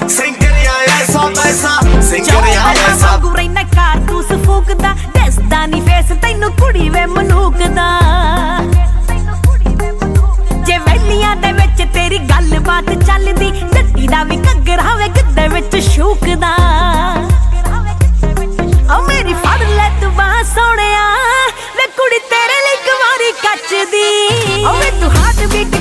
ਸਿੰਗਰਿਆ ਐਸਾ ਵੈਸਾ ਸਿੰਗਰਿਆ ਐਸਾ ਗੁਰੇ ਨਾ ਕਾਰਤੂਸ ਫੂਕਦਾ ਦੱਸਦਾ ਨੀ ਫੇਸ ਤੈਨੂੰ ਕੁੜੀ ਵੇ ਮਨੂਕਦਾ ਜੇ ਵੈਲੀਆਂ ਦੇ ਵਿੱਚ ਤੇਰੀ ਗੱਲਬਾਤ ਚੱਲਦੀ ਜੱਟੀ ਦਾ ਵੀ ਘੱਗਰਾ ਵੇ ਗਿੱਧੇ ਵਿੱਚ ਸ਼ੂਕਦਾ ਓ ਮੇਰੀ ਫੜ ਲੈ ਤੂੰ ਬਾਹ ਸੋਹਣਿਆ ਵੇ ਕੁੜੀ ਤੇਰੇ ਲਈ ਕੁਵਾਰੀ ਕੱਚਦੀ ਓ ਵੇ ਤੂੰ ਹਾਰਟ ਬੀਟ